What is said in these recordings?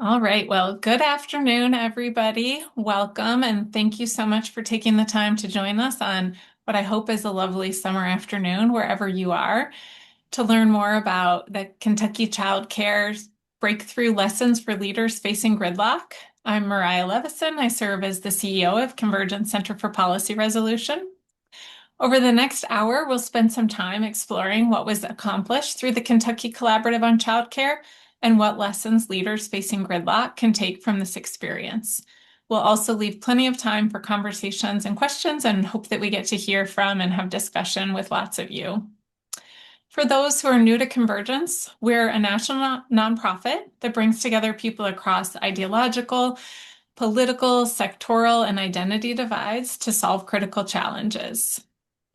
All right. Well, good afternoon, everybody. Welcome, and thank you so much for taking the time to join us on what I hope is a lovely summer afternoon, wherever you are, to learn more about the Kentucky Child Care's Breakthrough Lessons for Leaders Facing Gridlock. I'm Mariah Levison. I serve as the CEO of Convergence Center for Policy Resolution. Over the next hour, we'll spend some time exploring what was accomplished through the Kentucky Collaborative on Childcare and what lessons leaders facing gridlock can take from this experience. We'll also leave plenty of time for conversations and questions and hope that we get to hear from and have discussion with lots of you. For those who are new to Convergence, we're a national nonprofit that brings together people across ideological, political, sectoral, and identity divides to solve critical challenges.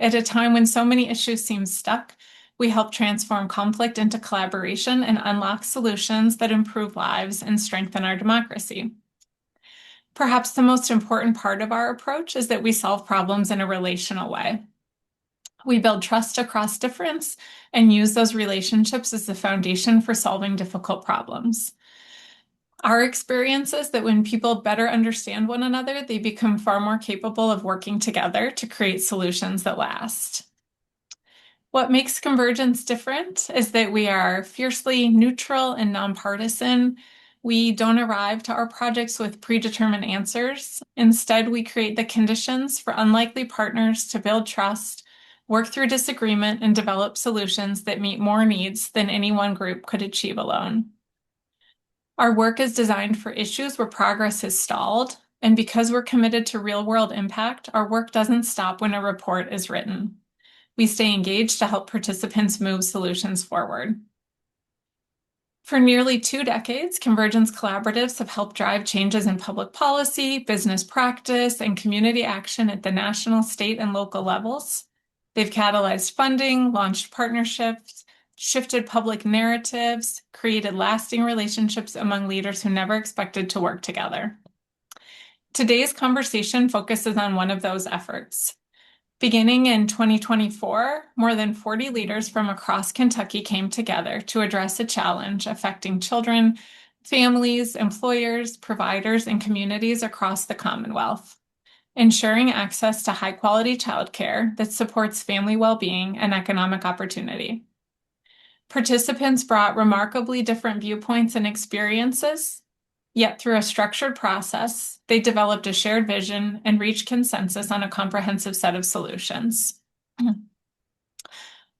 At a time when so many issues seem stuck, we help transform conflict into collaboration and unlock solutions that improve lives and strengthen our democracy. Perhaps the most important part of our approach is that we solve problems in a relational way. We build trust across difference and use those relationships as the foundation for solving difficult problems. Our experience is that when people better understand one another, they become far more capable of working together to create solutions that last. What makes Convergence different is that we are fiercely neutral and nonpartisan. We don't arrive to our projects with predetermined answers. Instead, we create the conditions for unlikely partners to build trust, work through disagreement, and develop solutions that meet more needs than any one group could achieve alone. Our work is designed for issues where progress has stalled, and because we're committed to real-world impact, our work doesn't stop when a report is written. We stay engaged to help participants move solutions forward. For nearly 2 decades, Convergence collaboratives have helped drive changes in public policy, business practice, and community action at the national, state, and local levels. They've catalyzed funding, launched partnerships, shifted public narratives, created lasting relationships among leaders who never expected to work together. Today's conversation focuses on one of those efforts. Beginning in 2024, more than 40 leaders from across Kentucky came together to address a challenge affecting children, families, employers, providers, and communities across the Commonwealth, ensuring access to high-quality childcare that supports family well-being and economic opportunity. Participants brought remarkably different viewpoints and experiences, yet through a structured process, they developed a shared vision and reached consensus on a comprehensive set of solutions.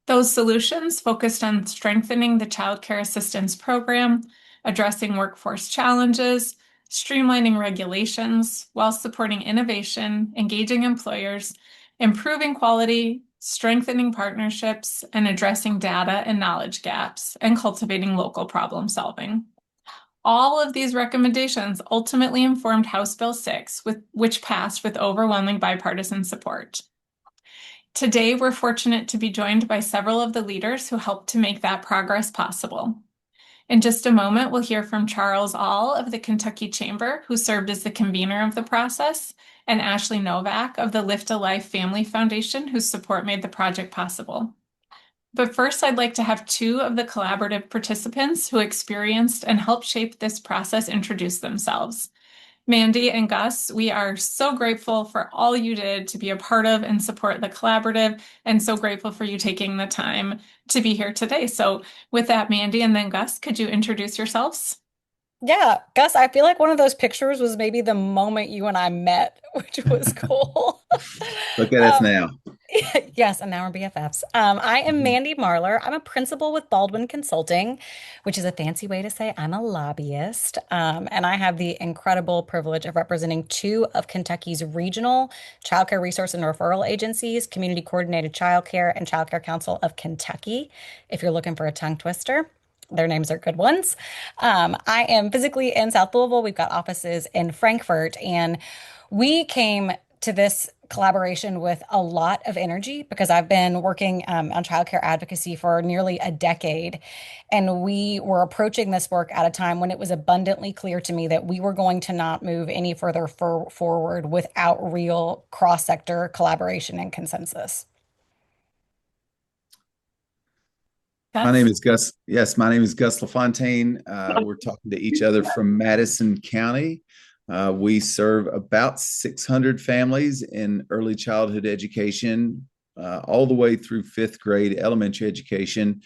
Those solutions focused on strengthening the Child Care Assistance Program, addressing workforce challenges, streamlining regulations while supporting innovation, engaging employers, improving quality, strengthening partnerships, and addressing data and knowledge gaps, and cultivating local problem solving. All of these recommendations ultimately informed House Bill 6, which passed with overwhelming bipartisan support. Today, we're fortunate to be joined by several of the leaders who helped to make that progress possible. In just a moment, we'll hear from Charles Aull of the Kentucky Chamber, who served as the convener of the process, and Life Novak of the Life Family Foundation, whose support made the project possible. But first, I'd like to have 2 of the collaborative participants who experienced and helped shape this process introduce themselves. Mandy and Gus, we are so grateful for all you did to be a part of and support the collaborative, and so grateful for you taking the time to be here today. So with that, Mandy and then Gus, could you introduce yourselves? Yeah, Gus, I feel like one of those pictures was maybe the moment you and I met, which was cool. Look at us Um, now. yes, and now we're BFFs. I am Mhm. Mandy Marlar. I'm a principal with Baldwin Consulting, which is a fancy way to say I'm a lobbyist. And I have the incredible privilege of representing 2 of Kentucky's regional childcare resource and referral agencies, Community Coordinated Childcare and Childcare Council of Kentucky, if you're looking for a tongue twister. Their names are good ones. I am physically in South Louisville. We've got offices in Frankfurt, and we came to this collaboration with a lot of energy because I've been working on childcare advocacy for nearly a decade. And we were approaching this work at a time when it was abundantly clear to me that we were going to not move any further forward without real cross-sector collaboration and consensus. My name Gus? is Gus. Yes, my name is Gus LaFontaine. We're talking to each other from Madison County. We serve about 600 families in early childhood education, all the way through fifth grade elementary education,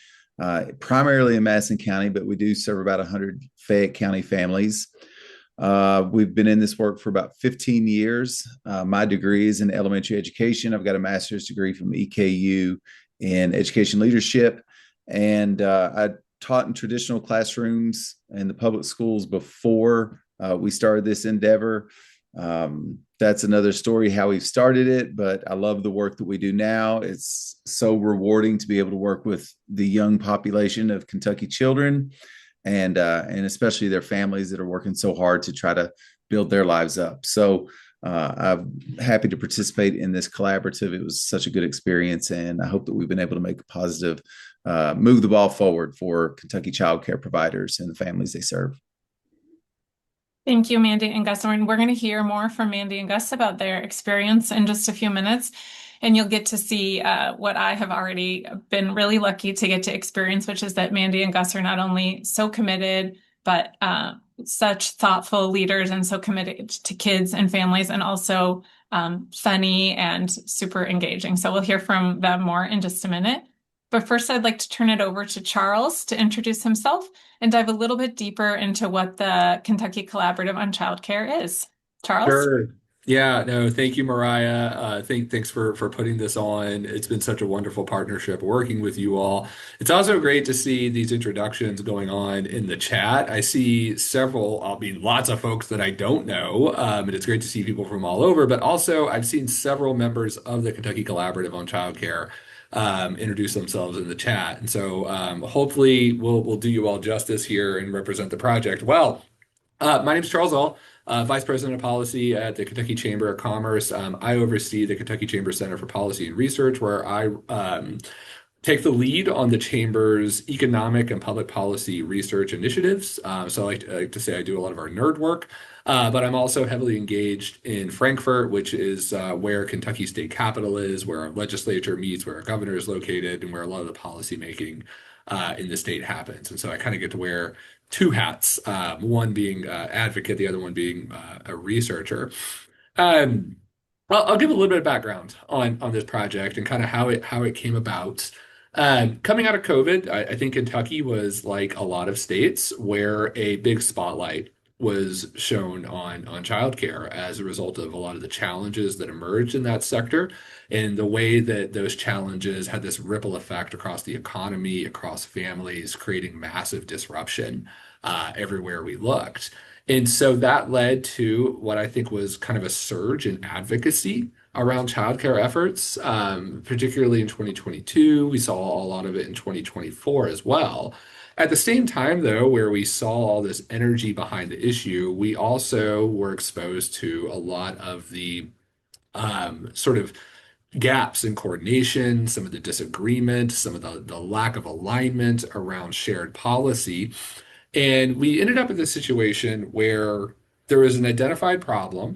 primarily in Madison County, but we do serve about 100 Fayette County families. We've been in this work for about 15 years. My degree is in elementary education. I've got a master's degree from EKU in education leadership. And I taught in traditional classrooms in the public schools before we started this endeavor. That's another story how we've started it, but I love the work that we do now. It's so rewarding to be able to work with the young population of Kentucky children and especially their families that are working so hard to try to build their lives up. So I'm happy to participate in this collaborative. It was such a good experience, and I hope that we've been able to make a positive move the ball forward for Kentucky child care providers and the families they serve. Thank you, Mandy and Gus. And we're going to hear more from Mandy and Gus about their experience in just a few minutes. And you'll get to see what I have already been really lucky to get to experience, which is that Mandy and Gus are not only so committed, but such thoughtful leaders and so committed to kids and families, and also funny and super engaging. So we'll hear from them more in just a minute. But first, I'd like to turn it over to Charles to introduce himself and dive a little bit deeper into what the Kentucky Collaborative on Childcare is. Charles? Sure. Yeah, no, thank you, Mariah. Thanks for putting this on. It's been such a wonderful partnership working with you all. It's also great to see these introductions going on in the chat. I see several, I mean, lots of folks that I don't know, and it's great to see people from all over. But also, I've seen several members of the Kentucky Collaborative on Childcare introduce themselves in the chat, and so hopefully we'll do you all justice here and represent the project well. My name is Charles Aull, Vice President of Policy at the Kentucky Chamber of Commerce. I oversee the Kentucky Chamber Center for Policy and Research, where I take the lead on the Chamber's economic and public policy research initiatives. So I like to say I do a lot of our nerd work, but I'm also heavily engaged in Frankfort, which is where Kentucky State Capitol is, where our legislature meets, where our governor is located, and where a lot of the policy making in the state happens. And so I kind of get to wear two hats, one being advocate, the other one being a researcher. Um, I'll give a little bit of background on this project and kind of how it came about. Coming out of COVID, I think Kentucky was like a lot of states where a big spotlight was shown on childcare as a result of a lot of the challenges that emerged in that sector and the way that those challenges had this ripple effect across the economy, across families, creating massive disruption everywhere we looked. And so that led to what I think was kind of a surge in advocacy around childcare efforts, particularly in 2022. We saw a lot of it in 2024 as well. At the same time, though, where we saw all this energy behind the issue, we also were exposed to a lot of the sort of gaps in coordination, some of the disagreement, some of the lack of alignment around shared policy. And we ended up in this situation where there was an identified problem.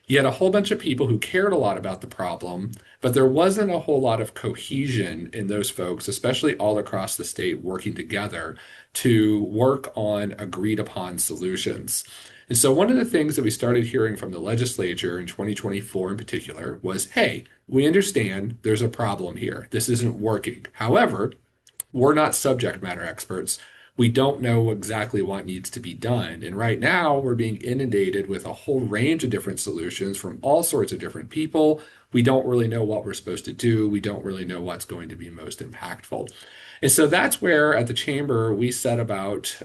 You had a whole bunch of people who cared a lot about the problem, but there wasn't a whole lot of cohesion in those folks, especially all across the state, working together to work on agreed upon solutions. And so, one of the things that we started hearing from the legislature in 2024 in particular was, hey, we understand there's a problem here. This isn't working. However, we're not subject matter experts. We don't know exactly what needs to be done. And right now, we're being inundated with a whole range of different solutions from all sorts of different people. We don't really know what we're supposed to do. We don't really know what's going to be most impactful. And so that's where at the Chamber, we set about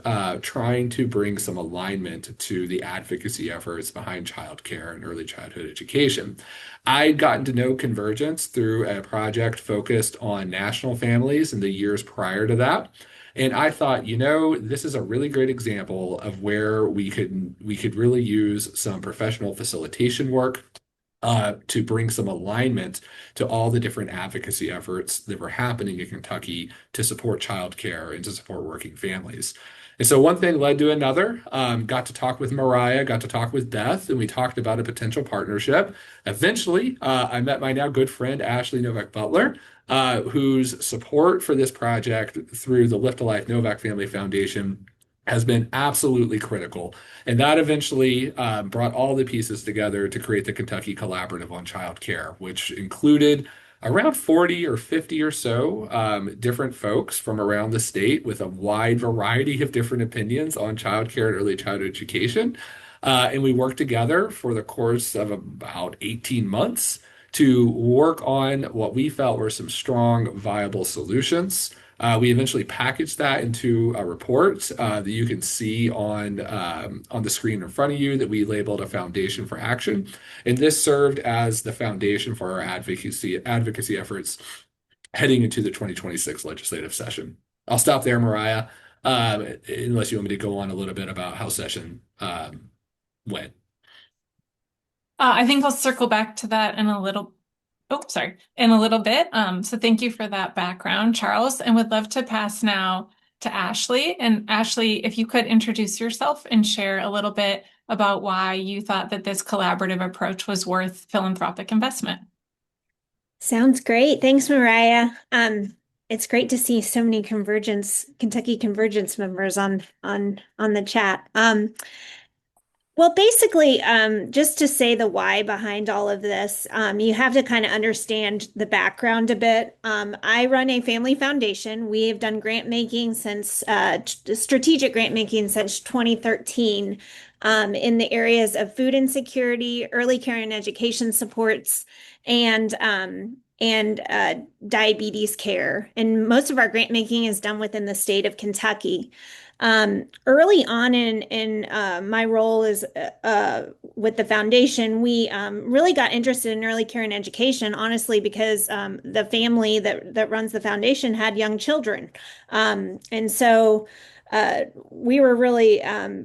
trying to bring some alignment to the advocacy efforts behind childcare and early childhood education. I'd gotten to know Convergence through a project focused on national families in the years prior to that. And I thought, this is a really great example of where we could really use some professional facilitation work to bring some alignment to all the different advocacy efforts that were happening in Kentucky to support childcare and to support working families. And so one thing led to another. Got to talk with Mariah, got to talk with Beth, and we talked about a potential partnership. Eventually, I met my now good friend, Ashley Novak Butler, whose support for this project through the Life Novak Family Foundation has been absolutely critical. And that eventually brought all the pieces together to create the Kentucky Collaborative on Child Care, which included around 40 or 50 or so different folks from around the state with a wide variety of different opinions on childcare and early childhood education. And we worked together for the course of about 18 months to work on what we felt were some strong, viable solutions. We eventually packaged that into a report that you can see on the screen in front of you that we labeled a foundation for action. And this served as the foundation for our advocacy efforts heading into the 2026 legislative session. I'll stop there, Mariah, unless you want me to go on a little bit about how session went. I think I'll circle back to that in a little, oh, sorry, in a little bit. So thank you for that background, Charles, and would love to pass now to Ashley. And Ashley, if you could introduce yourself and share a little bit about why you thought that this collaborative approach was worth philanthropic investment. Sounds great. Thanks, Mariah. It's great to see so many Kentucky Convergence members on the chat. Well, basically, just to say the why behind all of this, you have to kind of understand the background a bit. I run a family foundation. We have done grant making since strategic grant making since 2013 in the areas of food insecurity, early care and education supports, and diabetes care. And most of our grant making is done within the state of Kentucky. Early on in my role is with the foundation, we really got interested in early care and education, honestly, because the family that runs the foundation had young children. And so we were really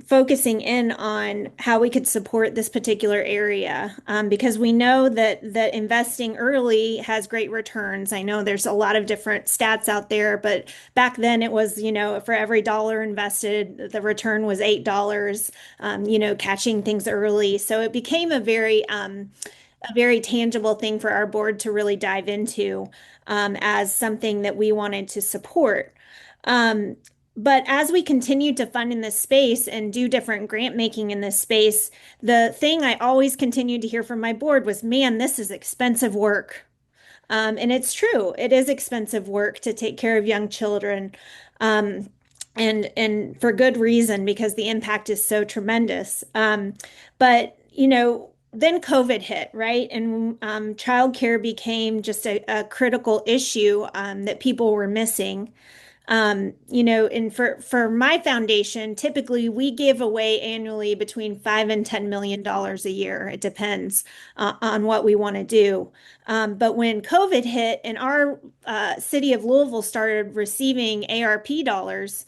focusing in on how we could support this particular area because we know that investing early has great returns. I know there's a lot of different stats out there, but back then it was, for every dollar invested, the return was $8, catching things early. So it became a very tangible thing for our board to really dive into as something that we wanted to support. But as we continued to fund in this space and do different grant making in this space, the thing I always continued to hear from my board was, man, this is expensive work. And it's true. It is expensive work to take care of young children. And for good reason, because the impact is so tremendous. But, then COVID hit, right? And childcare became just a critical issue that people were missing. And for my foundation, typically we give away annually between $5 and $10 million a year. It depends on what we want to do. But when COVID hit and our city of Louisville started receiving ARP dollars,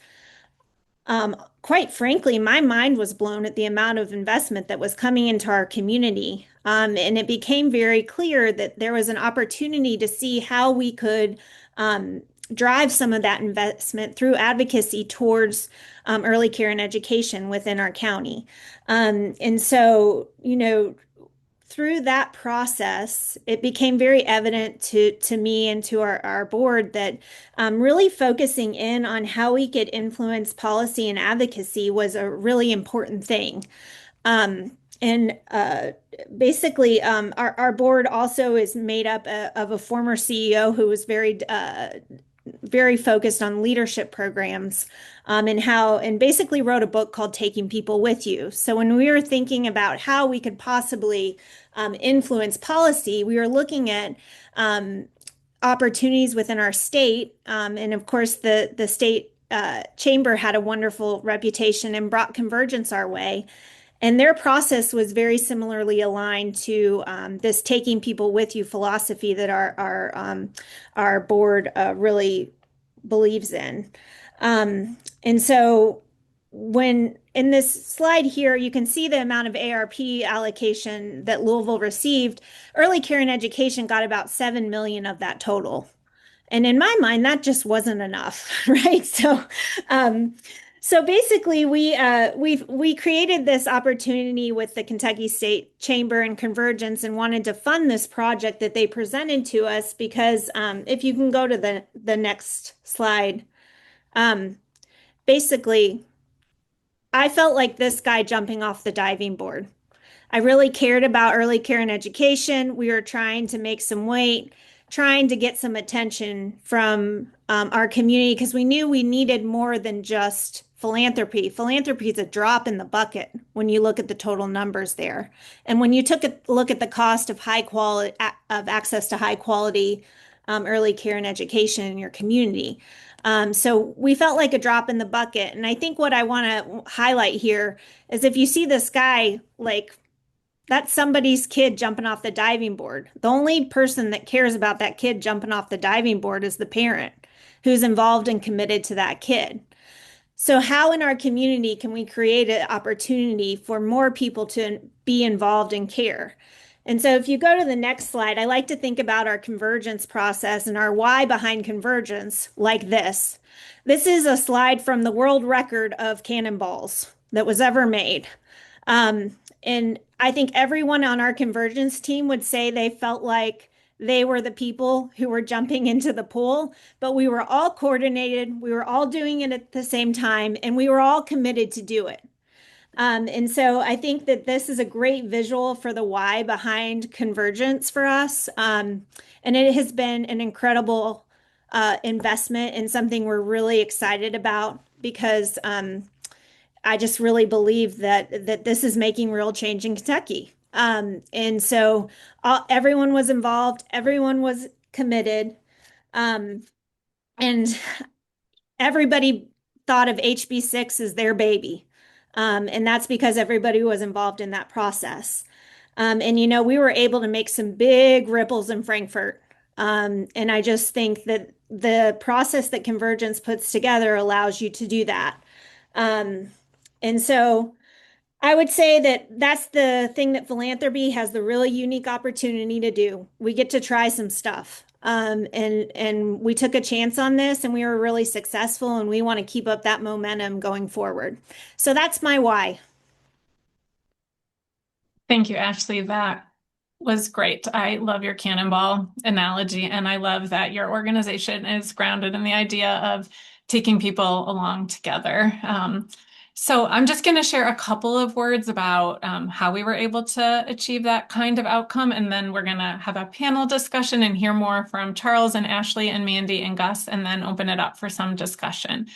quite frankly, my mind was blown at the amount of investment that was coming into our community. And it became very clear that there was an opportunity to see how we could drive some of that investment through advocacy towards early care and education within our county. And so, through that process, it became very evident to me and to our board that really focusing in on how we could influence policy and advocacy was a really important thing. And basically, our board also is made up of a former CEO who was very focused on leadership programs and basically wrote a book called Taking People With You. So when we were thinking about how we could possibly influence policy, we were looking at opportunities within our state. And of course, the state chamber had a wonderful reputation and brought Convergence our way. And their process was very similarly aligned to this taking people with you philosophy that our board really believes in. And so when in this slide here, you can see the amount of ARP allocation that Louisville received. Early care and education got about 7 million of that total. And in my mind, that just wasn't enough, right? So So basically, we created this opportunity with the Kentucky State Chamber and Convergence and wanted to fund this project that they presented to us because if you can go to the next slide, um, basically, I felt like this guy jumping off the diving board. I really cared about early care and education. We were trying to make some weight, trying to get some attention from our community because we knew we needed more than just philanthropy. Philanthropy is a drop in the bucket when you look at the total numbers there. And when you took a look at the cost of high quality of access to high quality early care and education in your community. So we felt like a drop in the bucket. And I think what I want to highlight here is if you see this guy, like that's somebody's kid jumping off the diving board. The only person that cares about that kid jumping off the diving board is the parent who's involved and committed to that kid. So, how in our community can we create an opportunity for more people to be involved in care? And so, if you go to the next slide, I like to think about our convergence process and our why behind convergence like this. This is a slide from the world record of cannonballs that was ever made. And I think everyone on our convergence team would say they felt like they were the people who were jumping into the pool, but we were all coordinated. We were all doing it at the same time, and we were all committed to do it. And so I think that this is a great visual for the why behind convergence for us. And it has been an incredible investment and something we're really excited about because I just really believe that this is making real change in Kentucky. And so everyone was involved, everyone was committed, and everybody thought of HB6 as their baby. And that's because everybody was involved in that process. And we were able to make some big ripples in Frankfurt. And I just think that the process that Convergence puts together allows you to do that. And so I would say that that's the thing that philanthropy has the really unique opportunity to do. We get to try some stuff. And we took a chance on this and we were really successful and we want to keep up that momentum going forward. So that's my why. Thank you, Ashley. That was great. I love your cannonball analogy, and I love that your organization is grounded in the idea of taking people along together. So I'm just going to share a couple of words about how we were able to achieve that kind of outcome, and then we're going to have a panel discussion and hear more from Charles and Ashley and Mandy and Gus, and then open it up for some discussion.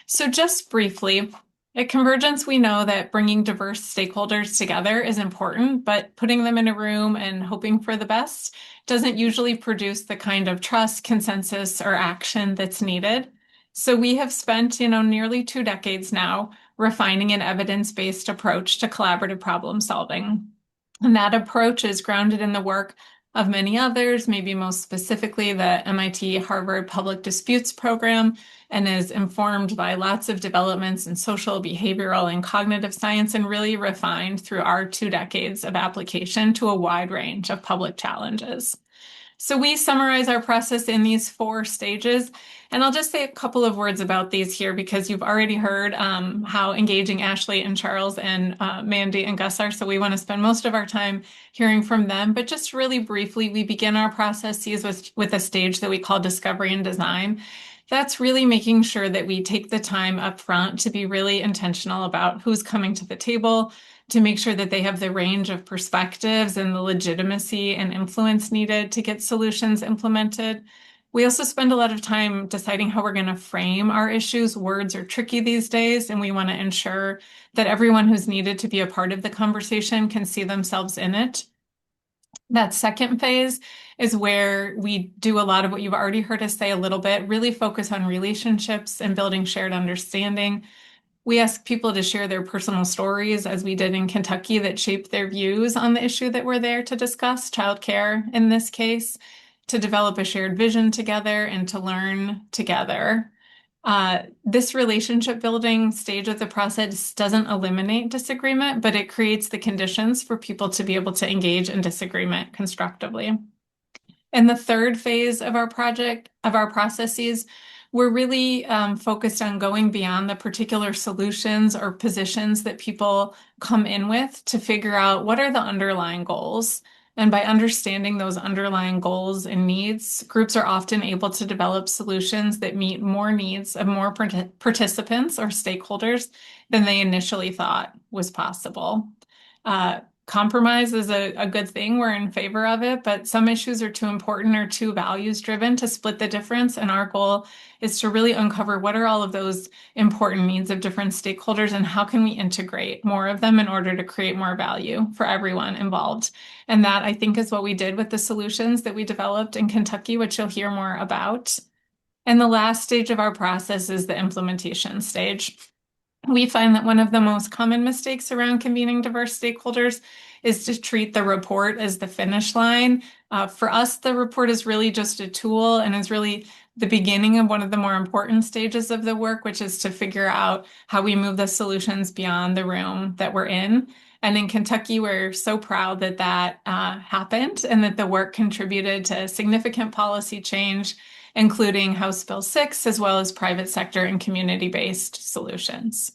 So just briefly, at Convergence, we know that bringing diverse stakeholders together is important, but putting them in a room and hoping for the best doesn't usually produce the kind of trust, consensus, or action that's needed. So we have spent, nearly 2 decades now refining an evidence-based approach to collaborative problem solving. And that approach is grounded in the work of many others, maybe most specifically the MIT Harvard Public Disputes Program, and is informed by lots of developments in social, behavioral, and cognitive science, and really refined through our 2 decades of application to a wide range of public challenges. So we summarize our process in these 4 stages, and I'll just say a couple of words about these here because you've already heard how engaging Ashley and Charles and Mandy and Gus are, so we want to spend most of our time hearing from them. But just really briefly, we begin our processes with a stage that we call discovery and design. That's really making sure that we take the time up front to be really intentional about who's coming to the table, to make sure that they have the range of perspectives and the legitimacy and influence needed to get solutions implemented. We also spend a lot of time deciding how we're going to frame our issues. Words are tricky these days, and we want to ensure that everyone who's needed to be a part of the conversation can see themselves in it. That second phase is where we do a lot of what you've already heard us say a little bit, really focus on relationships and building shared understanding. We ask people to share their personal stories, as we did in Kentucky, that shaped their views on the issue that we're there to discuss, childcare in this case, to develop a shared vision together and to learn together. This relationship building stage of the process doesn't eliminate disagreement, but it creates the conditions for people to be able to engage in disagreement constructively. In the third phase of our processes, we're really focused on going beyond the particular solutions or positions that people come in with to figure out what are the underlying goals. And by understanding those underlying goals and needs, groups are often able to develop solutions that meet more needs of more participants or stakeholders than they initially thought was possible. Compromise is a good thing. We're in favor of it, but some issues are too important or too values driven to split the difference. And our goal is to really uncover what are all of those important needs of different stakeholders and how can we integrate more of them in order to create more value for everyone involved. And that, I think, is what we did with the solutions that we developed in Kentucky, which you'll hear more about. And the last stage of our process is the implementation stage. We find that one of the most common mistakes around convening diverse stakeholders is to treat the report as the finish line. For us, the report is really just a tool and is really the beginning of one of the more important stages of the work, which is to figure out how we move the solutions beyond the room that we're in. And in Kentucky, we're so proud that that happened and that the work contributed to significant policy change, including House Bill 6, as well as private sector and community-based solutions.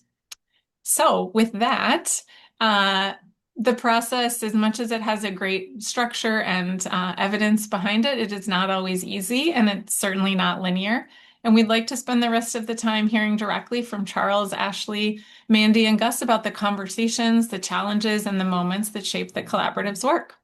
So with that, the process, as much as it has a great structure and evidence behind it, it is not always easy, and it's certainly not linear. And we'd like to spend the rest of the time hearing directly from Charles, Ashley, Mandy, and Gus about the conversations, the challenges, and the moments that shape the collaborative's work.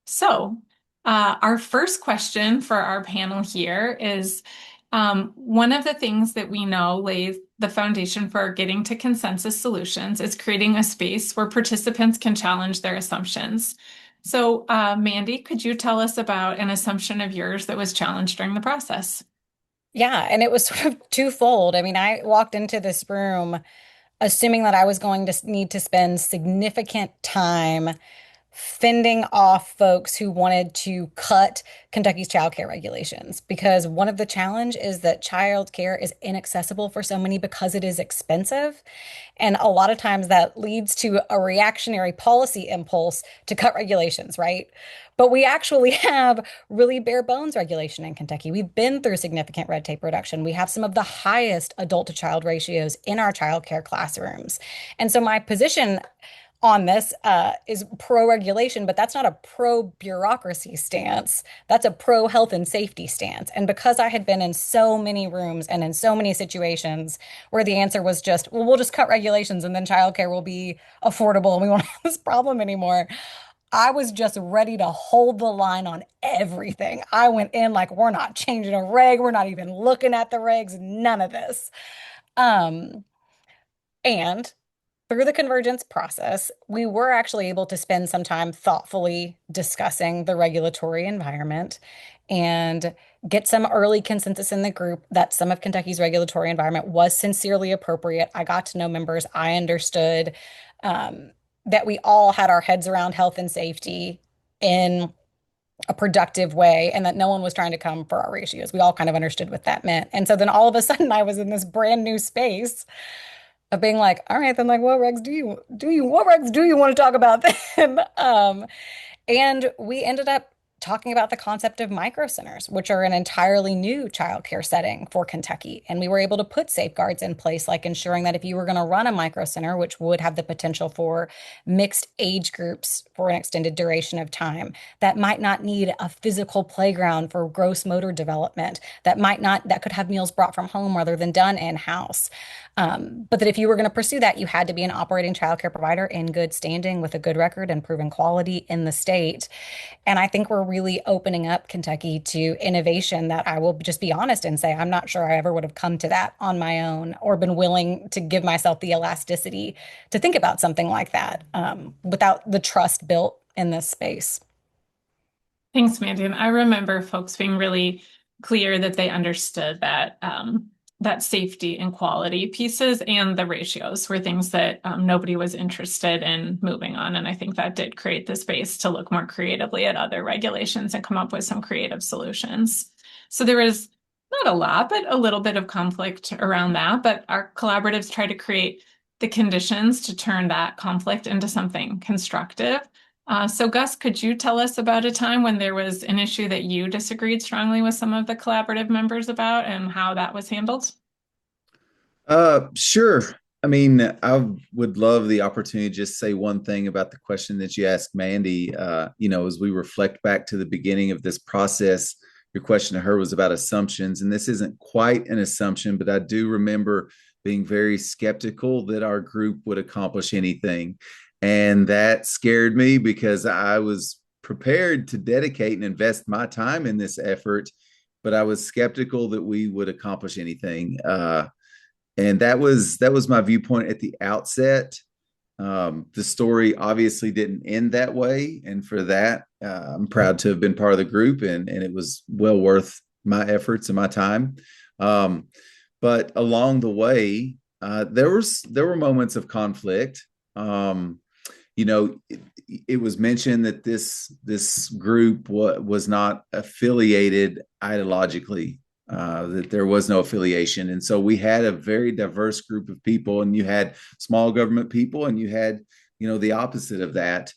So our first question for our panel here is, one of the things that we know lays the foundation for getting to consensus solutions is creating a space where participants can challenge their assumptions. So, Mandy, could you tell us about an assumption of yours that was challenged during the process? Yeah, and it was sort of twofold. I mean, I walked into this room assuming that I was going to need to spend significant time fending off folks who wanted to cut Kentucky's childcare regulations, because one of the challenge is that childcare is inaccessible for so many because it is expensive. And a lot of times that leads to a reactionary policy impulse to cut regulations, right? But we actually have really bare bones regulation in Kentucky. We've been through significant red tape reduction. We have some of the highest adult to child ratios in our childcare classrooms. And so my position on this is pro-regulation, but that's not a pro-bureaucracy stance. That's a pro-health and safety stance. And because I had been in so many rooms and in so many situations where the answer was just, well, we'll just cut regulations and then childcare will be affordable and we won't have this problem anymore, I was just ready to hold the line on everything. I went in like, we're not changing a reg. We're not even looking at the regs, none of this. And through the convergence process, we were actually able to spend some time thoughtfully discussing the regulatory environment and get some early consensus in the group that some of Kentucky's regulatory environment was sincerely appropriate. I got to know members. I understood that we all had our heads around health and safety in a productive way and that no one was trying to come for our ratios. We all kind of understood what that meant. And so then all of a sudden I was in this brand new space of being like, all right, then like what regs do you want to talk about then? And we ended up talking about the concept of micro centers, which are an entirely new childcare setting for Kentucky. And we were able to put safeguards in place, like ensuring that if you were going to run a micro center, which would have the potential for mixed age groups for an extended duration of time, that might not need a physical playground for gross motor development, that could have meals brought from home rather than done in-house. But that if you were going to pursue that, you had to be an operating childcare provider in good standing with a good record and proven quality in the state. And I think we're really opening up Kentucky to innovation that I will just be honest and say, I'm not sure I ever would have come to that on my own or been willing to give myself the elasticity to think about something like that without the trust built in this space. Thanks, Mandy. And I remember folks being really clear that they understood that that safety and quality pieces and the ratios were things that nobody was interested in moving on. And I think that did create the space to look more creatively at other regulations and come up with some creative solutions. So there was not a lot, but a little bit of conflict around that. But our collaboratives try to create the conditions to turn that conflict into something constructive. So Gus, could you tell us about a time when there was an issue that you disagreed strongly with some of the collaborative members about and how that was handled? Sure. I mean, I would love the opportunity to just say one thing about the question that you asked Mandy. As we reflect back to the beginning of this process, your question to her was about assumptions, and this isn't quite an assumption, but I do remember being very skeptical that our group would accomplish anything. And that scared me because I was prepared to dedicate and invest my time in this effort, but I was skeptical that we would accomplish anything. And that was my viewpoint at the outset. The story obviously didn't end that way, and for that, I'm proud to have been part of the group, and it was well worth my efforts and my time. Um, but along the way, there were moments of conflict. It was mentioned that this group was not affiliated ideologically, that there was no affiliation. And so we had a very diverse group of people, and you had small government people, and you had, the opposite of that,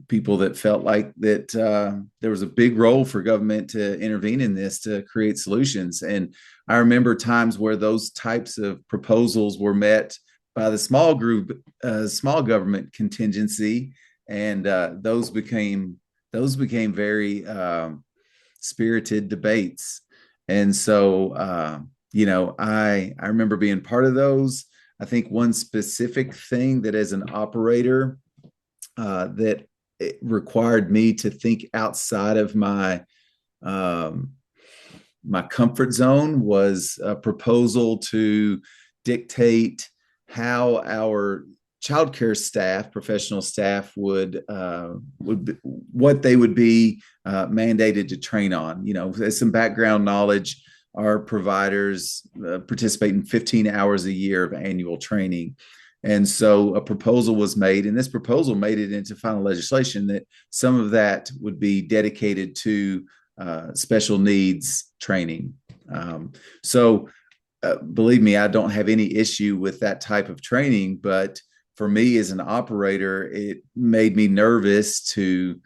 people that felt like that there was a big role for government to intervene in this to create solutions. And I remember times where those types of proposals were met by the small government contingency, and those became very spirited debates. And so, I remember being part of those. I think one specific thing that as an operator, that it required me to think outside of um, my comfort zone was a proposal to dictate how our childcare staff, professional staff, what they would be mandated to train on. As some background knowledge, our providers participate in 15 hours a year of annual training. And so a proposal was made, and this proposal made it into final legislation that some of that would be dedicated to special needs training. So believe me, I don't have any issue with that type of training, but for me as an operator, it made me nervous to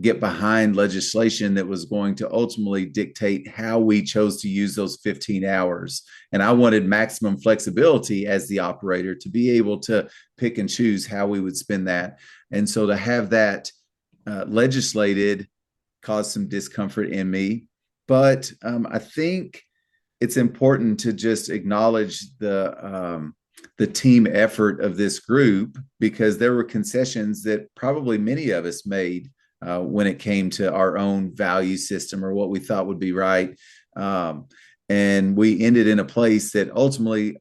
get behind legislation that was going to ultimately dictate how we chose to use those 15 hours. And I wanted maximum flexibility as the operator to be able to pick and choose how we would spend that. And so to have that legislated caused some discomfort in me. But I think it's important to just acknowledge the team effort of this group, because there were concessions that probably many of us made when it came to our own value system or what we thought would be right. And we ended in a place that ultimately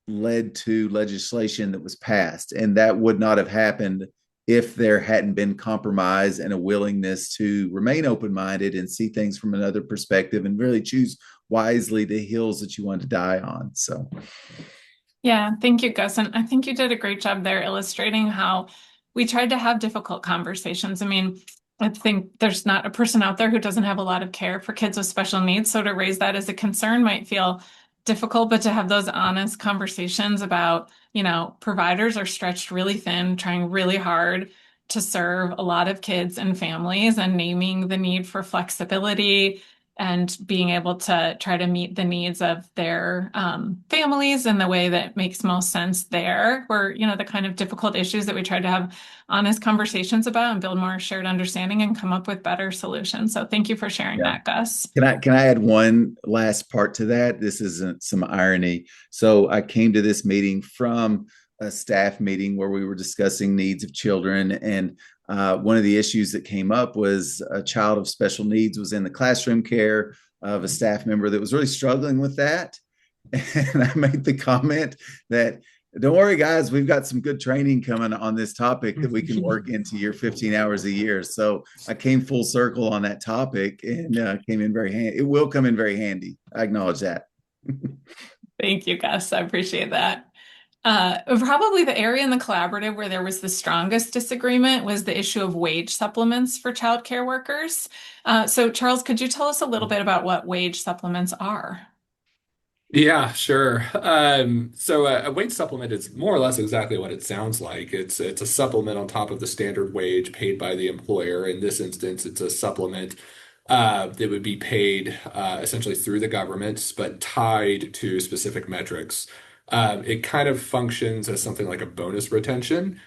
led to legislation that was passed. And that would not have happened if there hadn't been compromise and a willingness to remain open-minded and see things from another perspective and really choose wisely the hills that you want to die on. So, Yeah, thank you, Gus. And I think you did a great job there illustrating how we tried to have difficult conversations. I mean, I think there's not a person out there who doesn't have a lot of care for kids with special needs. So to raise that as a concern might feel difficult, but to have those honest conversations about, providers are stretched really thin, trying really hard to serve a lot of kids and families, and naming the need for flexibility and being able to try to meet the needs of their families in the way that makes most sense there were, the kind of difficult issues that we tried to have honest conversations about and build more shared understanding and come up with better solutions. So thank you for sharing yeah. that, Gus. Can I add one last part to that? This isn't some irony. So I came to this meeting from a staff meeting where we were discussing needs of children, and one of the issues that came up was a child of special needs was in the classroom care of a staff member that was really struggling with that. And I made the comment that, don't worry, guys, we've got some good training coming on this topic that we can work into your 15 hours a year. So I came full circle on that topic, and came in very handy. It will come in very handy. I acknowledge that. Thank you, Gus. I appreciate that. Probably the area in the collaborative where there was the strongest disagreement was the issue of wage supplements for childcare workers. So, Charles, could you tell us a little bit about what wage supplements are? Yeah, sure. So a wage supplement is more or less exactly what it sounds like. It's a supplement on top of the standard wage paid by the employer. In this instance, it's a supplement that would be paid essentially through the government, but tied to specific metrics. It kind of functions as something like a bonus retention.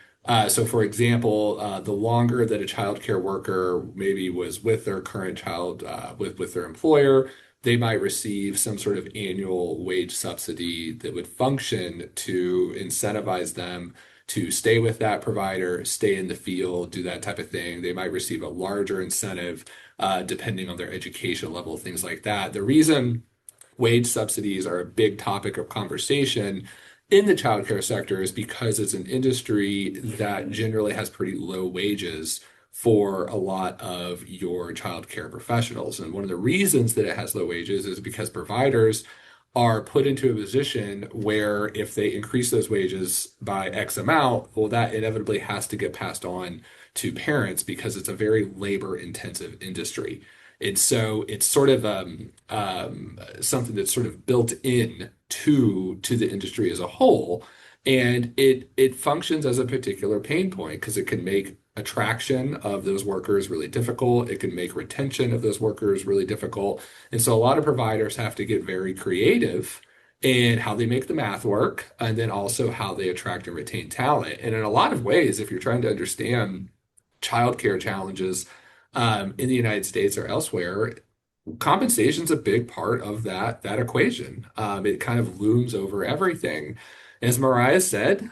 So, for example, the longer that a child care worker maybe was with their current child, with their employer, they might receive some sort of annual wage subsidy that would function to incentivize them to stay with that provider, stay in the field, do that type of thing. They might receive a larger incentive depending on their education level, things like that. The reason wage subsidies are a big topic of conversation in the childcare sector is because it's an industry that generally has pretty low wages for a lot of your childcare professionals. And one of the reasons that it has low wages is because providers are put into a position where if they increase those wages by X amount, well, that inevitably has to get passed on to parents because it's a very labor intensive industry. And so it's sort of something that's sort of built in to the industry as a whole. And it functions as a particular pain point because it can make attraction of those workers really difficult. It can make retention of those workers really difficult. And so a lot of providers have to get very creative in how they make the math work and then also how they attract and retain talent. And in a lot of ways, if you're trying to understand childcare challenges in the United States or elsewhere, compensation's a big part of that equation. It kind of looms over everything. As Mariah said,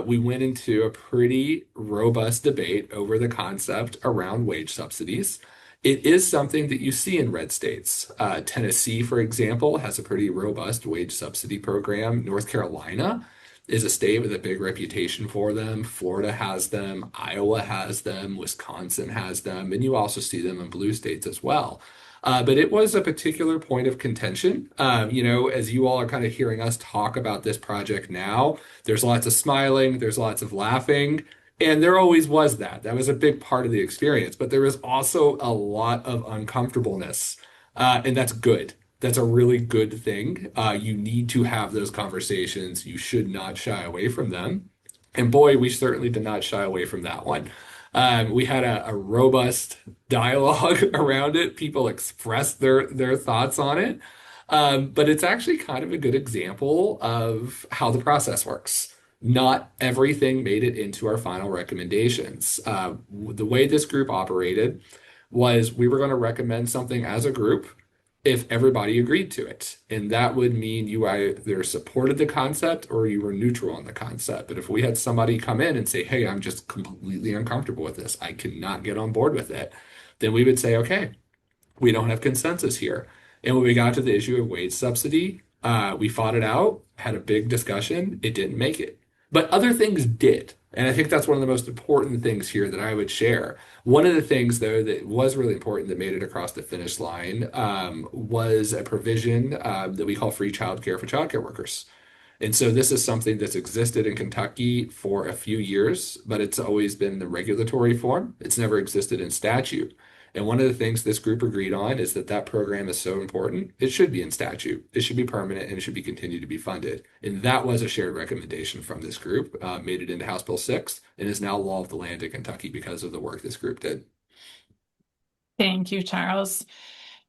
we went into a pretty robust debate over the concept around wage subsidies. It is something that you see in red states. Tennessee, for example, has a pretty robust wage subsidy program. North Carolina is a state with a big reputation for them. Florida has them, Iowa has them, Wisconsin has them, and you also see them in blue states as well. But it was a particular point of contention. As you all are kind of hearing us talk about this project now, there's lots of smiling, there's lots of laughing, and there always was that. That was a big part of the experience, but there was also a lot of uncomfortableness, and that's good. That's a really good thing. You need to have those conversations. You should not shy away from them. And boy, we certainly did not shy away from that one. We had a robust dialogue around it. People expressed their thoughts on it. But it's actually kind of a good example of how the process works. Not everything made it into our final recommendations. The way this group operated was we were going to recommend something as a group if everybody agreed to it. And that would mean you either supported the concept or you were neutral on the concept. But if we had somebody come in and say, hey, I'm just completely uncomfortable with this, I cannot get on board with it, then we would say, okay, we don't have consensus here. And when we got to the issue of wage subsidy, we fought it out, had a big discussion. It didn't make it. But other things did. And I think that's one of the most important things here that I would share. One of the things, though, that was really important that made it across the finish line was a provision that we call free childcare for childcare workers. And so this is something that's existed in Kentucky for a few years, but it's always been in the regulatory form. It's never existed in statute. And one of the things this group agreed on is that that program is so important, it should be in statute. It should be permanent and it should be continued to be funded. And that was a shared recommendation from this group, made it into House Bill 6, and is now law of the land in Kentucky because of the work this group did. Thank you, Charles.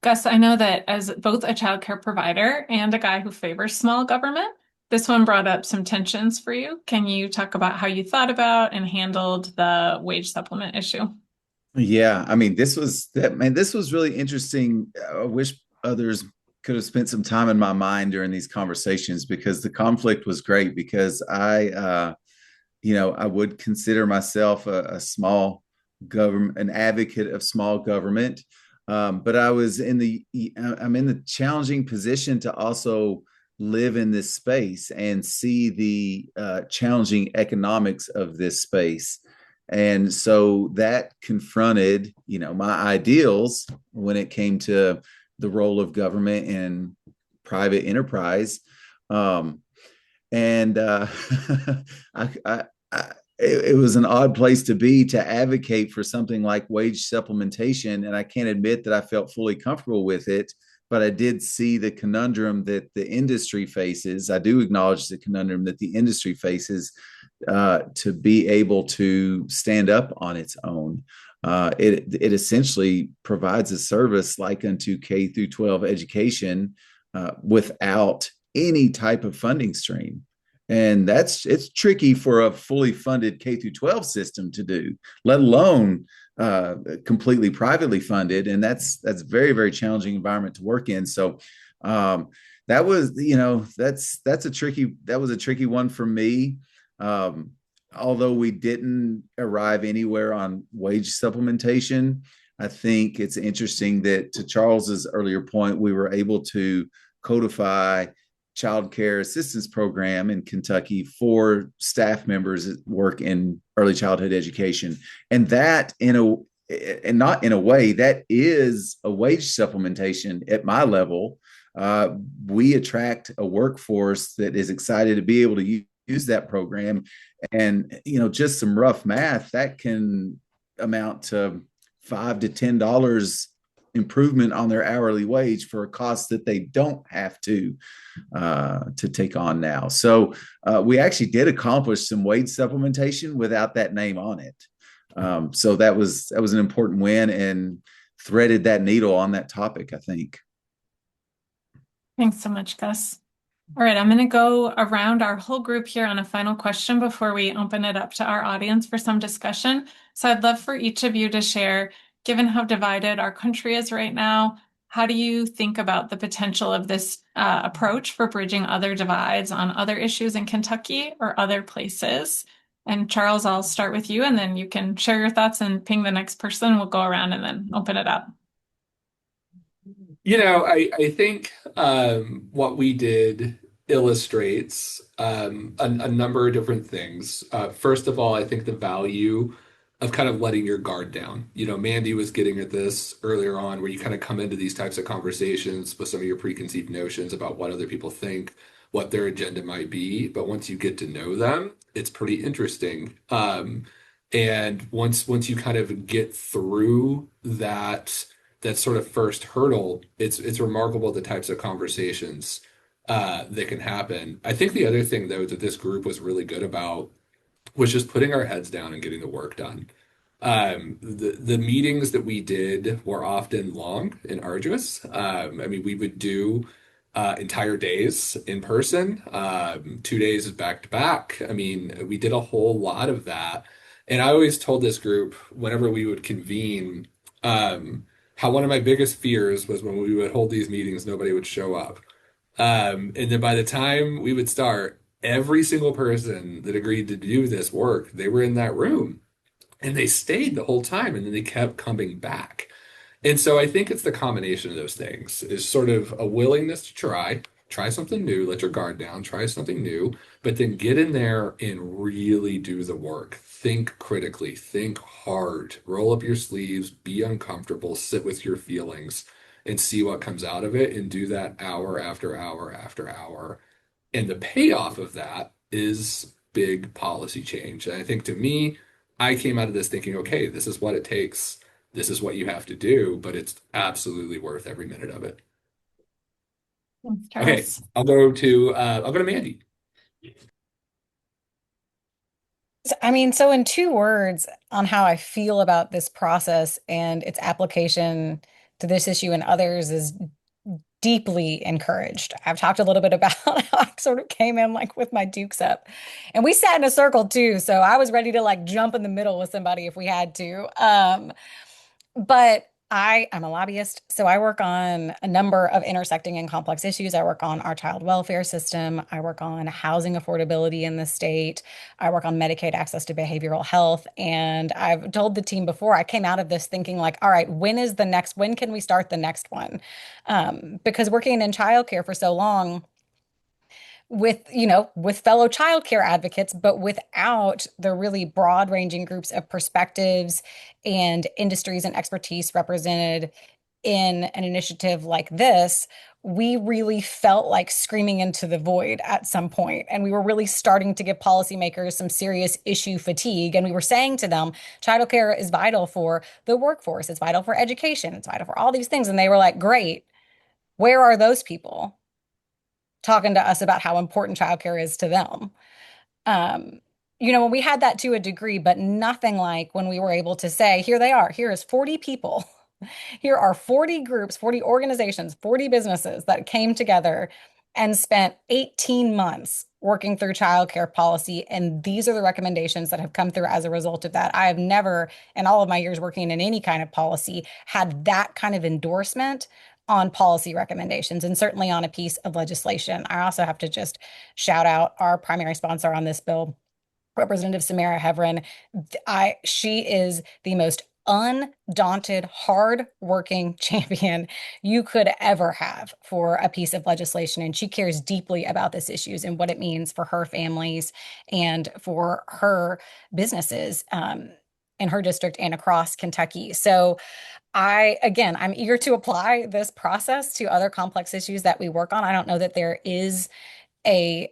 Gus, I know that as both a childcare provider and a guy who favors small government, this one brought up some tensions for you. Can you talk about how you thought about and handled the wage supplement issue? Yeah, I mean, this was really interesting. I wish others could have spent some time in my mind during these conversations because the conflict was great because I would consider myself a small government, an advocate of small government. But I'm in the challenging position to also live in this space and see the challenging economics of this space. And so that confronted, my ideals when it came to the role of government and private enterprise. And it was an odd place to be to advocate for something like wage supplementation. And I can't admit that I felt fully comfortable with it but I did see the conundrum that the industry faces. I do acknowledge the conundrum that the industry faces to be able to stand up on its own. It essentially provides a service like unto K through 12 education without any type of funding stream. And it's tricky for a fully funded K through 12 system to do, let alone completely privately funded. And that's very, very challenging environment to work in. So that was, that's a tricky one for me. Although we didn't arrive anywhere on wage supplementation, I think it's interesting that, to Charles's earlier point, we were able to codify child care assistance program in Kentucky for staff members that work in early childhood education. And that not in a way, that is a wage supplementation at my level. We attract a workforce that is excited to be able to use that program. And, just some rough math, that can amount to $5 to $10 improvement on their hourly wage for a cost that they don't have to take on now. So we actually did accomplish some wage supplementation without that name on it. So that was an important win and threaded that needle on that topic, I think. Thanks so much, Gus. All right, I'm going to go around our whole group here on a final question before we open it up to our audience for some discussion. So I'd love for each of you to share, given how divided our country is right now, how do you think about the potential of this approach for bridging other divides on other issues in Kentucky or other places? And Charles, I'll start with you, and then you can share your thoughts and ping the next person. We'll go around and then open it up. I think what we did illustrates a number of different things. First of all, I think the value of kind of letting your guard down. Mandy was getting at this earlier on, where you kind of come into these types of conversations with some of your preconceived notions about what other people think, what their agenda might be. But once you get to know them, it's pretty interesting. And once you kind of get through that sort of first hurdle, it's remarkable the types of conversations that can happen. I think the other thing, though, that this group was really good about was just putting our heads down and getting the work done. The meetings that we did were often long and arduous. We would do entire days in person, 2 days back to back. We did a whole lot of that. And I always told this group, whenever we would convene, how one of my biggest fears was when we would hold these meetings, nobody would show up. And then by the time we would start, every single person that agreed to do this work, they were in that room and they stayed the whole time, and then they kept coming back. And so I think it's the combination of those things, is sort of a willingness to try something new, let your guard down, try something new, but then get in there and really do the work. Think critically, think hard, roll up your sleeves, be uncomfortable, sit with your feelings, and see what comes out of it, and do that hour after hour after hour. And the payoff of that is big policy change. And I think, to me, I came out of this thinking, okay, this is what it takes. This is what you have to do, but it's absolutely worth every minute of it. Thanks, Okay, Charles. I'll go to Mandy. So in 2 words on how I feel about this process and its application to this issue and others is deeply encouraged. I've talked a little bit about how I sort of came in like with my dukes up, and we sat in a circle too. So I was ready to like jump in the middle with somebody if we had to. But I'm a lobbyist, so I work on a number of intersecting and complex issues. I work on our child welfare system. I work on housing affordability in the state. I work on Medicaid access to behavioral health. And I've told the team before, I came out of this thinking like, all right, when can we start the next one? Because working in childcare for so long, with fellow childcare advocates, but without the really broad ranging groups of perspectives and industries and expertise represented in an initiative like this, we really felt like screaming into the void at some point. And we were really starting to give policymakers some serious issue fatigue. And we were saying to them, childcare is vital for the workforce, it's vital for education, it's vital for all these things. And they were like, great. Where are those people talking to us about how important childcare is to them? Um, when we had that to a degree, but nothing like when we were able to say, here they are, here is 40 people. Here are 40 groups, 40 organizations, 40 businesses that came together and spent 18 months working through childcare policy. And these are the recommendations that have come through as a result of that. I have never, in all of my years working in any kind of policy, had that kind of endorsement on policy recommendations and certainly on a piece of legislation. I also have to just shout out our primary sponsor on this bill, Representative Samara Heverin. She is the most undaunted, hard-working champion you could ever have for a piece of legislation. And she cares deeply about this issues and what it means for her families and for her businesses in her district and across Kentucky. So I'm eager to apply this process to other complex issues that we work on. I don't know that there is a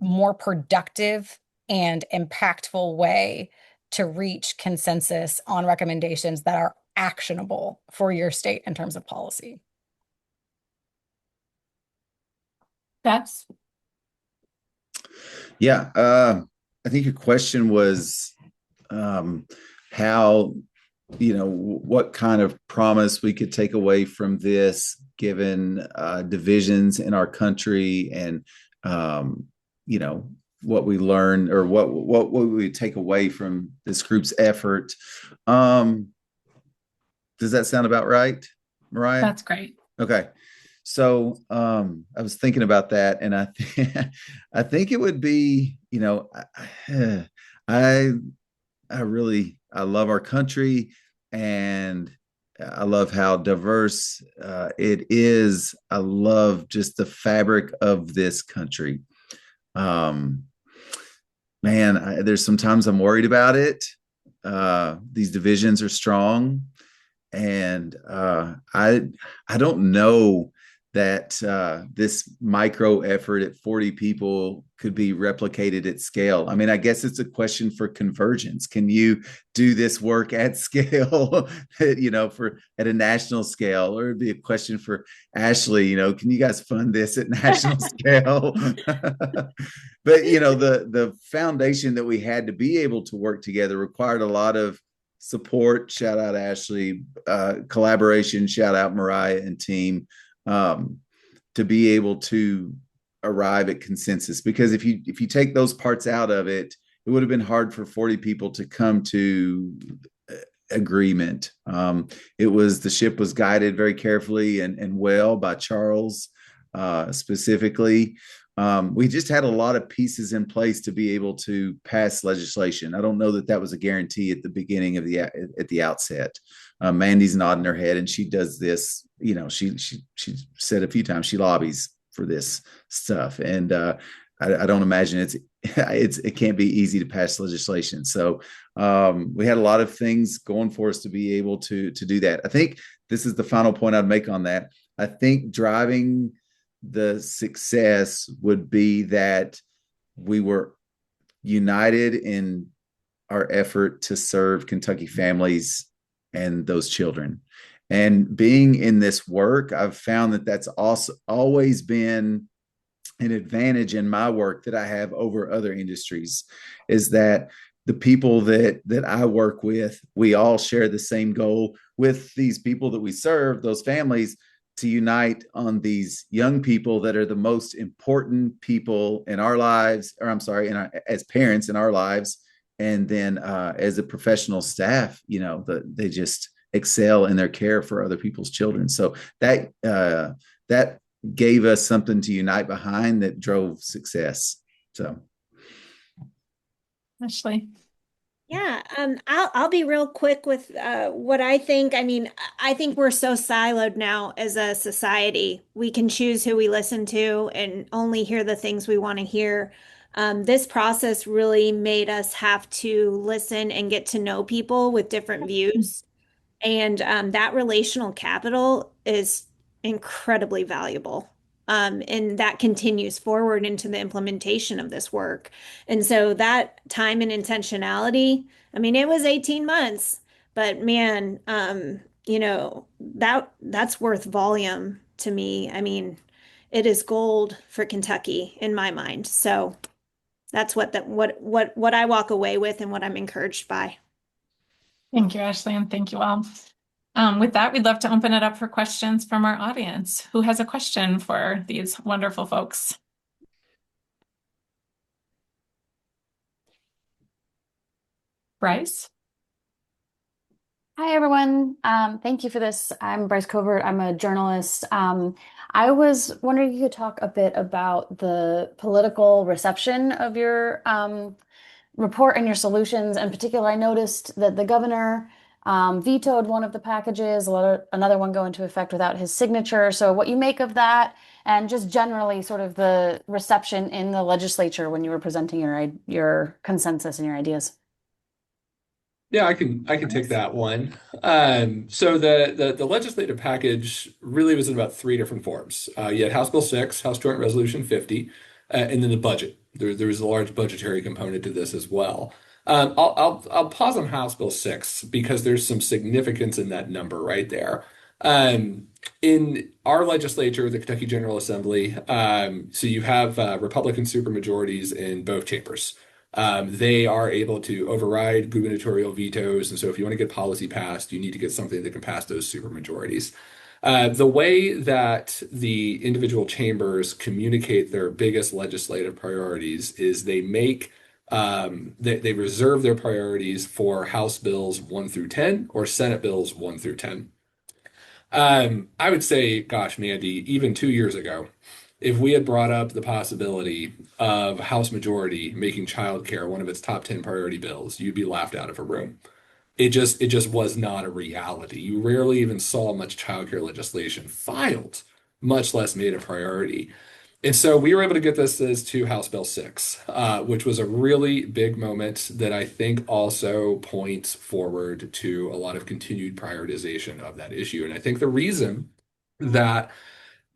more productive and impactful way to reach consensus on recommendations that are actionable for your state in terms of policy. That's Yeah, I think your question was how, what kind of promise we could take away from this, given divisions in our country, and what we learned, or what we would take away from this group's effort. Does that sound about right, Mariah? that's great. Okay. So I was thinking about that, and I think it would be, I I love our country, and I love how diverse it is. I love just the fabric of this country. Um, Man, there's sometimes I'm worried about it. These divisions are strong, and I don't know that this micro effort at 40 people could be replicated at scale. I mean, I guess it's a question for Convergence. Can you do this work at scale, for at a national scale? Or it'd be a question for Ashley, can you guys fund this at national scale? But the foundation that we had to be able to work together required a lot of support. Shout out Ashley, collaboration. Shout out Mariah and team, to be able to arrive at consensus. Because if you take those parts out of it, it would have been hard for 40 people to come to agreement. The ship was guided very carefully and well by Charles, specifically. We just had a lot of pieces in place to be able to pass legislation. I don't know that was a guarantee at the beginning of at the outset. Mandy's nodding her head, and she does this. She said a few times she lobbies for this stuff, and I don't imagine it can't be easy to pass legislation. So we had a lot of things going for us to be able to do that. I think this is the final point I'd make on that. I think driving the success would be that we were united in our effort to serve Kentucky families and those children. And being in this work, I've found that that's also always been an advantage in my work that I have over other industries, is that the people that I work with, we all share the same goal with these people that we serve, those families, to unite on these young people that are the most important people in our lives, or I'm sorry, as parents in our lives. And then as a professional staff, they just excel in their care for other people's children. So that gave us something to unite behind that drove success. So, Ashley. Yeah, I'll be real quick with what I think. I mean, I think we're so siloed now as a society. We can choose who we listen to and only hear the things we want to hear. This process really made us have to listen and get to know people with different views. And that relational capital is incredibly valuable. And that continues forward into the implementation of this work. And so that time and intentionality, I mean, it was 18 months, but man, that's worth volume to me, I mean, it is gold for Kentucky in my mind. So that's what I walk away with and what I'm encouraged by. Thank you, Ashley, and thank you all. With that, we'd love to open it up for questions from our audience. Who has a question for these wonderful folks? Bryce? Hi, everyone. Thank you for this. I'm Bryce Covert. I'm a journalist. I was wondering if you could talk a bit about the political reception of your report and your solutions. In particular, I noticed that the governor vetoed one of the packages, another one go into effect without his signature. So what you make of that, and just generally sort of the reception in the legislature when you were presenting your consensus and your ideas. Yeah, I can take that one. So the legislative package really was in about three different forms. You had House Bill 6, House Joint Resolution 50, and then the budget. There was a large budgetary component to this as well. I'll pause on House Bill 6 because there's some significance in that number right there. In our legislature, the Kentucky General Assembly, so you have Republican supermajorities in both chambers. They are able to override gubernatorial vetoes. And so if you want to get policy passed, you need to get something that can pass those supermajorities. The way that the individual chambers communicate their biggest legislative priorities is they reserve their priorities for House bills 1 through 10 or Senate bills 1 through 10. I would say, gosh, Mandy, even 2 years ago, if we had brought up the possibility of House majority making childcare one of its top 10 priority bills, you'd be laughed out of a room. It just was not a reality. You rarely even saw much childcare legislation filed, much less made a priority. And so we were able to get this as to House Bill 6, which was a really big moment that I think also points forward to a lot of continued prioritization of that issue. And I think the reason that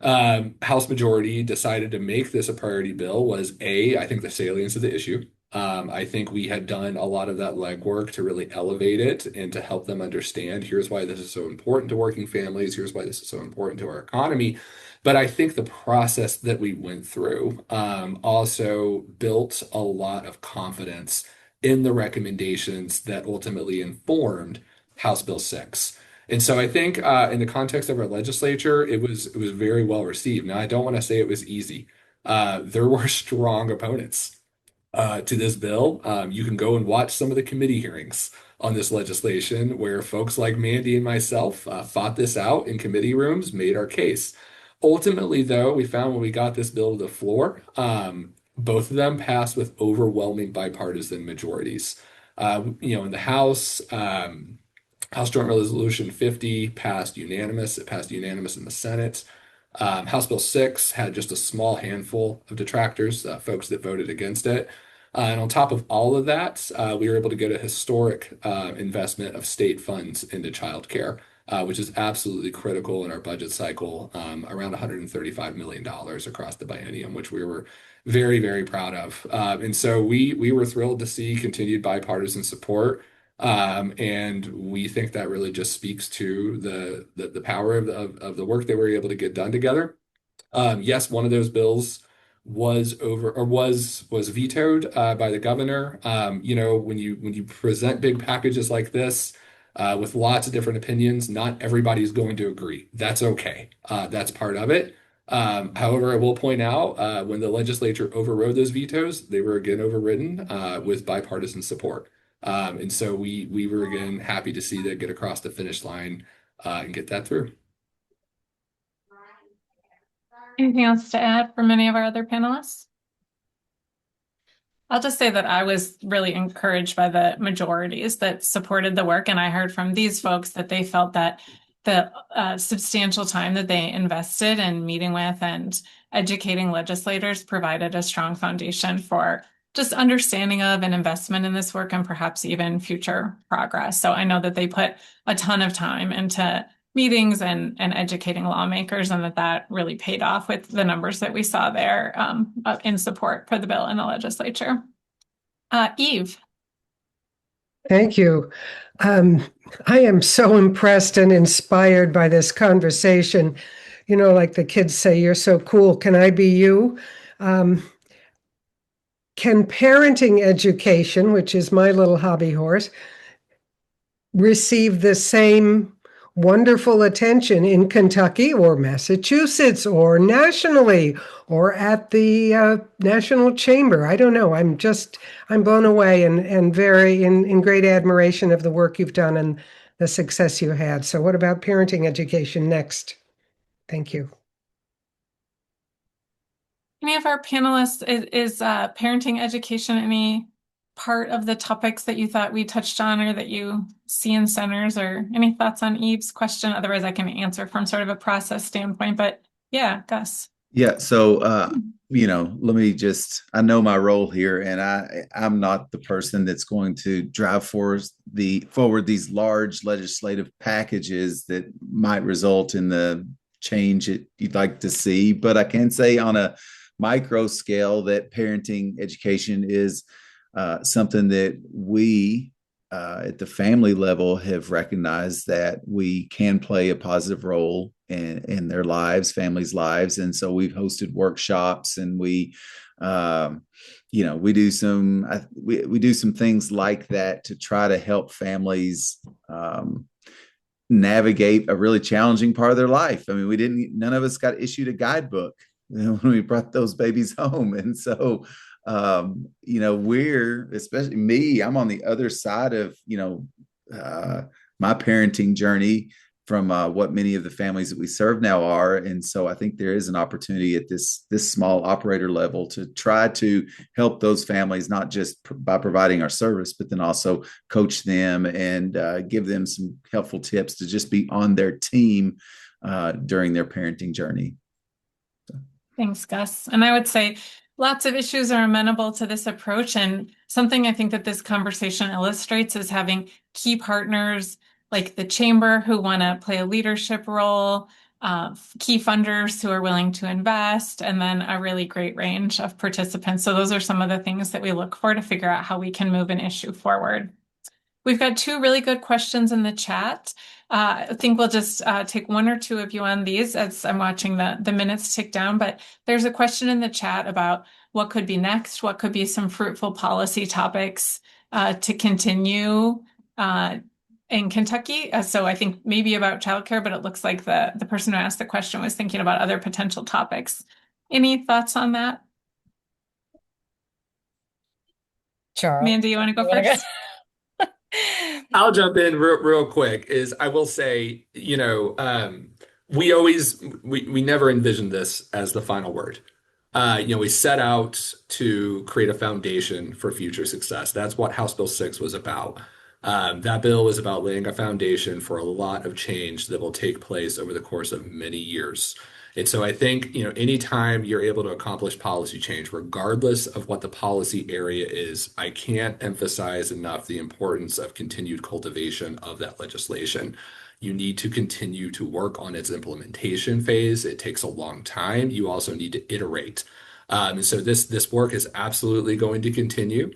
House majority decided to make this a priority bill was I think the salience of the issue. I think we had done a lot of that legwork to really elevate it and to help them understand here's why this is so important to working families, here's why this is so important to our economy. But I think the process that we went through also built a lot of confidence in the recommendations that ultimately informed House Bill 6. And so I think in the context of our legislature, it was very well received. Now, I don't want to say it was easy. There were strong opponents to this bill. You can go and watch some of the committee hearings on this legislation where folks like Mandy and myself fought this out in committee rooms, made our case. Ultimately, though, we found when we got this bill to the floor, both of them passed with overwhelming bipartisan majorities. In the House, House Joint Resolution 50 passed unanimous. It passed unanimous in the Senate. House Bill 6 had just a small handful of detractors, folks that voted against it. And on top of all of that, we were able to get a historic investment of state funds into childcare, which is absolutely critical in our budget cycle, around $135 million across the biennium, which we were very, very proud of. And so we were thrilled to see continued bipartisan support. And we think that really just speaks to the power of the work that we were able to get done together. Yes, one of those bills was vetoed by the governor. When you present big packages like this with lots of different opinions, not everybody's going to agree. That's okay. That's part of it. However, I will point out when the legislature overrode those vetoes, they were again overridden with bipartisan support. And so we were again happy to see that get across the finish line and get that through. Anything else to add from any of our other panelists? I'll just say that I was really encouraged by the majorities that supported the work. And I heard from these folks that they felt that the substantial time that they invested in meeting with and educating legislators provided a strong foundation for just understanding of and investment in this work and perhaps even future progress. So I know that they put a ton of time into meetings and educating lawmakers, and that really paid off with the numbers that we saw there in support for the bill in the legislature. Eve. Thank you. I am so impressed and inspired by this conversation. like the kids say, you're so cool. Can I be you? Um, can parenting education, which is my little hobby horse, receive the same wonderful attention in Kentucky or Massachusetts or nationally or at the National Chamber? I don't know. I'm blown away and very in great admiration of the work you've done and the success you had. So what about parenting education next? Thank you. Any of our panelists, is parenting education any part of the topics that you thought we touched on or that you see in centers, or any thoughts on Eve's question? Otherwise, I can answer from sort of a process standpoint, but yeah, Gus. Yeah. So, let me I know my role here, and I'm not the person that's going to drive forward these large legislative packages that might result in the change that you'd like to see. But I can say on a micro scale that parenting education is something that we at the family level have recognized that we can play a positive role in their lives, families' lives. And so we've hosted workshops, and we do some things like that to try to help families navigate a really challenging part of their life. I mean, none of us got issued a guidebook when we brought those babies home. And so, especially me, I'm on the other side of, my parenting journey from what many of the families that we serve now are. And so I think there is an opportunity at this small operator level to try to help those families, not just by providing our service, but then also coach them and give them some helpful tips to just be on their team during their parenting journey. Thanks, Gus. And I would say lots of issues are amenable to this approach. And something I think that this conversation illustrates is having key partners like the chamber who want to play a leadership role, key funders who are willing to invest, and then a really great range of participants. So those are some of the things that we look for to figure out how we can move an issue forward. We've got two really good questions in the chat. I think we'll just take one or two of you on these as I'm watching the minutes tick down. But there's a question in the chat about what could be next, what could be some fruitful policy topics to continue in Kentucky. So I think maybe about childcare, but it looks like the person who asked the question was thinking about other potential topics. Any thoughts on that? Sure. Amanda, you want to go first? I'll jump in real quick. I will say, we never envisioned this as the final word. We set out to create a foundation for future success. That's what House Bill 6 was about. That bill was about laying a foundation for a lot of change that will take place over the course of many years. And so I think, anytime you're able to accomplish policy change, regardless of what the policy area is, I can't emphasize enough the importance of continued cultivation of that legislation. You need to continue to work on its implementation phase. It takes a long time. You also need to iterate. And so this work is absolutely going to continue.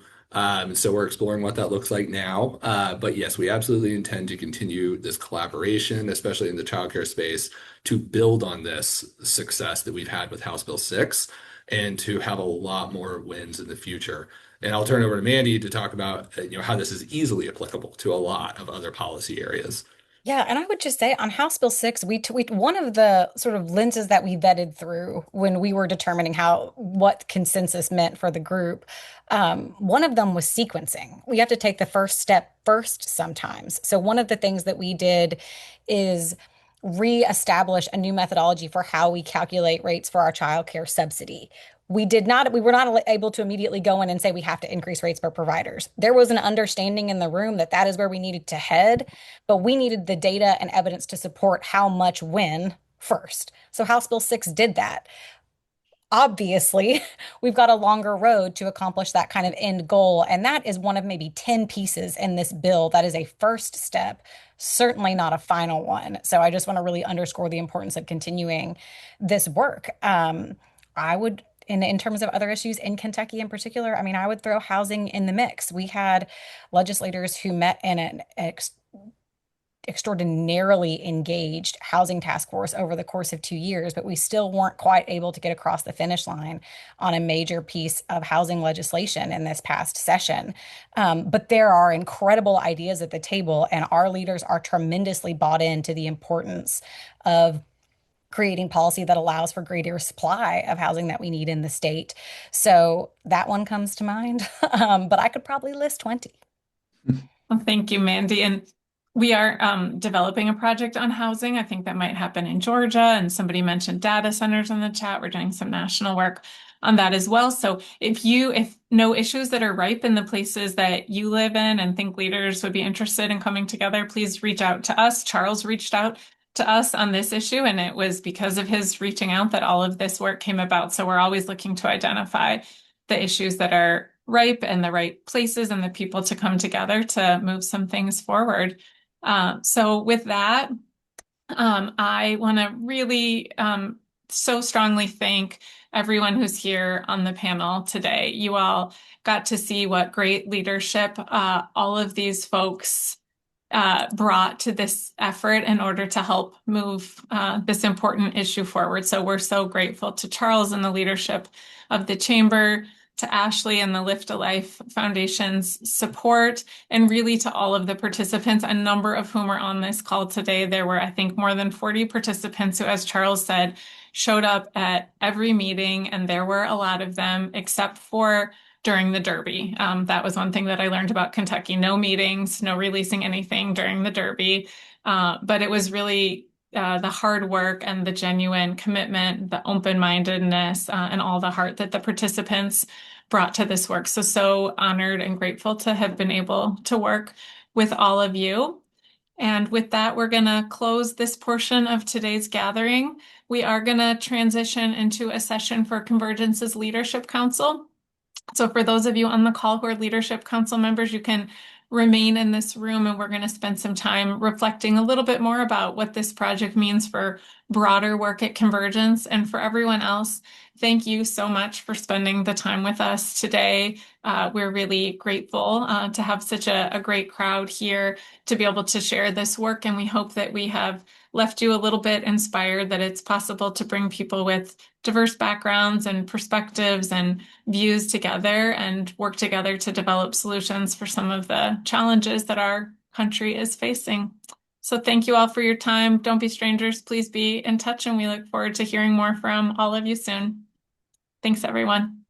So we're exploring what that looks like now. But yes, we absolutely intend to continue this collaboration, especially in the childcare space, to build on this success that we've had with House Bill 6 and to have a lot more wins in the future. And I'll turn it over to Mandy to talk about how this is easily applicable to a lot of other policy areas. Yeah, and I would just say on House Bill 6, we one of the sort of lenses that we vetted through when we were determining what consensus meant for the group, one of them was sequencing. We have to take the first step first sometimes. So one of the things that we did is reestablish a new methodology for how we calculate rates for our child care subsidy. We were not able to immediately go in and say we have to increase rates for providers. There was an understanding in the room that is where we needed to head, but we needed the data and evidence to support how much when first. So House Bill 6 did that. Obviously, we've got a longer road to accomplish that kind of end goal. And that is one of maybe 10 pieces in this bill. That is a first step, certainly not a final one. So I just want to really underscore the importance of continuing this work. I would, in terms of other issues in Kentucky in particular, I would throw housing in the mix. We had legislators who met in an extraordinarily engaged housing task force over the course of 2 years, but we still weren't quite able to get across the finish line on a major piece of housing legislation in this past session. But there are incredible ideas at the table, and our leaders are tremendously bought into the importance of creating policy that allows for greater supply of housing that we need in the state. So that one comes to mind. But I could probably list 20. Well, thank you, Mandy. And we are developing a project on housing. I think that might happen in Georgia. And somebody mentioned data centers in the chat. We're doing some national work on that as well. So if no issues that are ripe in the places that you live in and think leaders would be interested in coming together, please reach out to us. Charles reached out to us on this issue, and it was because of his reaching out that all of this work came about. So we're always looking to identify the issues that are ripe and the right places and the people to come together to move some things forward. So with that, I want to really so strongly thank everyone who's here on the panel today. You all got to see what great leadership all of these folks brought to this effort in order to help move this important issue forward. So we're so grateful to Charles and the leadership of the Chamber, to Ashley and the Lift a Life Foundation's support, and really to all of the participants, a number of whom are on this call today. There were, I think, more than 40 participants who, as Charles said, showed up at every meeting, and there were a lot of them, except for during the Derby. That was one thing that I learned about Kentucky. No meetings, no releasing anything during the Derby. But it was really the hard work and the genuine commitment, the open-mindedness, and all the heart that the participants brought to this work. So honored and grateful to have been able to work with all of you. And with that, we're going to close this portion of today's gathering. We are going to transition into a session for Convergence's Leadership Council. So for those of you on the call who are Leadership Council members, you can remain in this room, and we're going to spend some time reflecting a little bit more about what this project means for broader work at Convergence. And for everyone else, thank you so much for spending the time with us today. We're really grateful to have such a great crowd here to be able to share this work, and we hope that we have left you a little bit inspired that it's possible to bring people with diverse backgrounds and perspectives and views together and work together to develop solutions for some of the challenges that our country is facing. So thank you all for your time. Don't be strangers. Please be in touch, and we look forward to hearing more from all of you soon. Thanks, everyone.